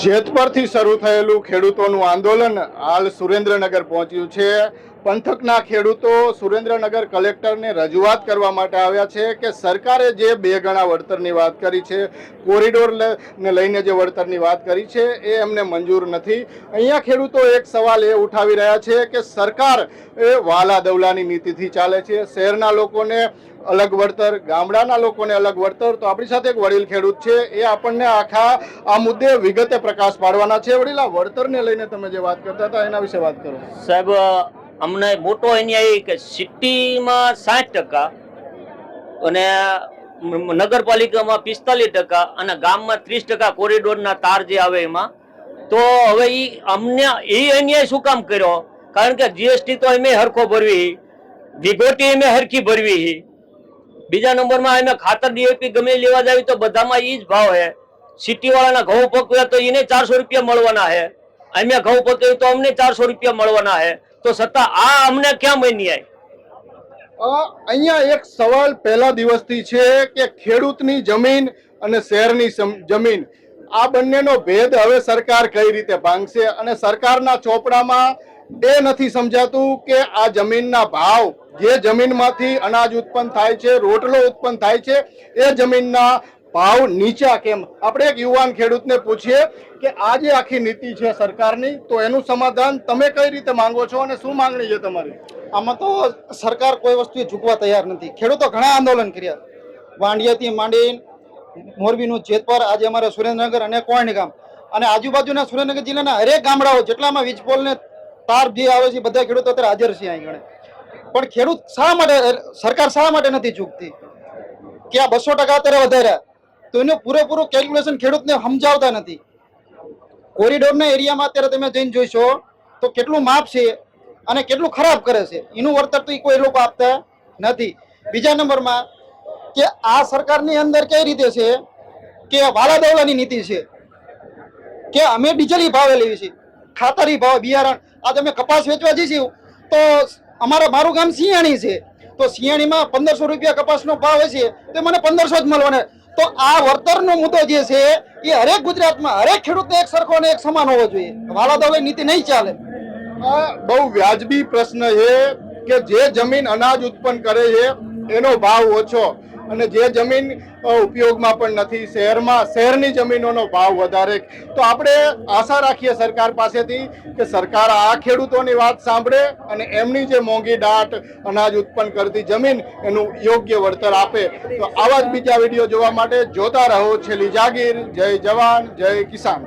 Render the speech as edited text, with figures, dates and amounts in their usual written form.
જેતપરથી શરૂ થયેલું ખેડૂતોનું આંદોલન હાલ સુરેન્દ્રનગર પહોંચ્યું છે। પંથકના ખેડૂતો સુરેન્દ્રનગર કલેક્ટરને રજૂઆત કરવા માટે આવ્યા છે કે સરકારે જે 2 ગણા વળતરની વાત કરી છે, કોરિડોરને લઈને જે વળતરની વાત કરી છે એ એમને મંજૂર નથી। અહીંયા ખેડૂતો એક સવાલ એ ઉઠાવી રહ્યા છે કે સરકાર એ વાલા દવલાની નીતિથી ચાલે છે। શહેરના લોકોને अलग वळतर, गामडाना लोकोने अलग वळतर। तो आपणी साथे एक वडील खेडूत छे, ए आपणने आखा आ मुद्दे विगते प्रकाश पाडवाना छे। वडील, आ वळतरने लईने તમે જે વાત કરતા હતા એના વિશે વાત કરો સાહેબ। અમને મોટો અન્યાય કે સિટીમાં 60% અને નગરપાલિકામાં 45% અને ગામમાં 30% કોરિડોરના તાર જે આવે એમાં, તો હવે ઈ અમને એ અન્યાય શું કામ કર્યો? કારણ કે જીએસટી તો અમે હરખો ભરવી, વિગોટી અમે હરખી ભરવી, બીજા નંબરમાં અમે ખાતર ડીએપી ગમે લેવા જાવી તો બધામાં ઈ જ ભાવ હે। સિટી વાળાના ઘઉં પકવ્યા તો એને 400 રૂપિયા મળવાના હે, અમે ઘઉં પકવ્યું તો અમને 400 રૂપિયા મળવાના હે। તો છતાં આ અમને ક્યાં ન્યાય? અહીંયા એક સવાલ પહેલા દિવસથી છે કે ખેડૂતની જમીન અને શહેરની જમીન, આ બંનેનો ભેદ હવે સરકાર કઈ રીતે ભાંગશે? અને સરકારના ચોપડામાં એ નથી સમજાતું કે આ જમીનના ભાવ, જે જમીનમાંથી અનાજ ઉત્પન્ન થાય છે, રોટલો ઉત્પન્ન થાય છે, એ જમીનના ભાવ નીચા કેમ? આપણે એક યુવાન ખેડૂતને પૂછીએ કે આ જે આખી નીતિ છે સરકારની, તો એનું સમાધાન તમે કઈ રીતે માંગો છો અને શું માંગણી છે તમારી? આમાં તો સરકાર કોઈ વસ્તુ ઝૂકવા તૈયાર નથી। ખેડૂતો ઘણા આંદોલન કર્યા, વાંડિયાથી માંડી મોરબીનું જેતપર, આજે અમારે સુરેન્દ્રનગર અને કોઈની ગામ અને આજુબાજુના સુરેન્દ્રનગર જિલ્લાના હરેક ગામડાઓ જેટલામાં વીજ પોલ ને તાર જે આવે છે બધા ખેડૂતો અત્યારે હાજર છે અહીં ગણે। પણ ખેડૂત શા માટે, સરકાર શા માટે નથી ઝૂકતી કે આ 200% અત્યારે વધાર્યા તો એનું પૂરેપૂરું કેલ્ક્યુલેશન ખેડૂતને સમજાવતા નથી। કોરિડોરના એરિયામાં અત્યારે તમે જઈને જોઈશો તો કેટલું માપ છે અને કેટલું ખરાબ કરે છે, એનું વળતર તો કોઈ લોકો આપતા નથી। બીજા નંબરમાં કે આ સરકારની અંદર કઈ રીતે છે કે વાલા દવલાની નીતિ છે કે અમે ડીઝલ ભાવે લેવી છે, ખાતરી ભાવ, બિયારણ। આજે અમે કપાસ વેચવા જઈશું તો મારું ગામ સિયાણી છે, તો સિયાણીમાં 1500 રૂપિયા કપાસનો ભાવ હશે તો મને 1500 જ મળવાના। તો આ વળતરનો મુદ્દો જે છે એ હરેક ગુજરાતમાં હરેક ખેડૂતને એક સરખો અને એક સમાન હોવો જોઈએ। વાલા દવલાની નીતિ નહીં ચાલે। બહુ વ્યાજબી પ્રશ્ન છે કે જે જમીન અનાજ ઉત્પન્ન કરે છે એનો ભાવ ઓછો અને જે જમીન ઉપયોગમાં પણ નથી, શહેરની જમીનોનો ભાવ વધારે। તો આપણે આશા રાખીએ સરકાર પાસેથી કે સરકાર આ ખેડૂતોની વાત સાંભળે અને એમની જે મોંઘી દાટ અનાજ ઉત્પન્ન કરતી જમીન એનું યોગ્ય વળતર આપે। તો આવા જ બીજા વિડીયો જોવા માટે જોતા રહો છેલ્લી જાગીર। જય જવાન, જય કિસાન।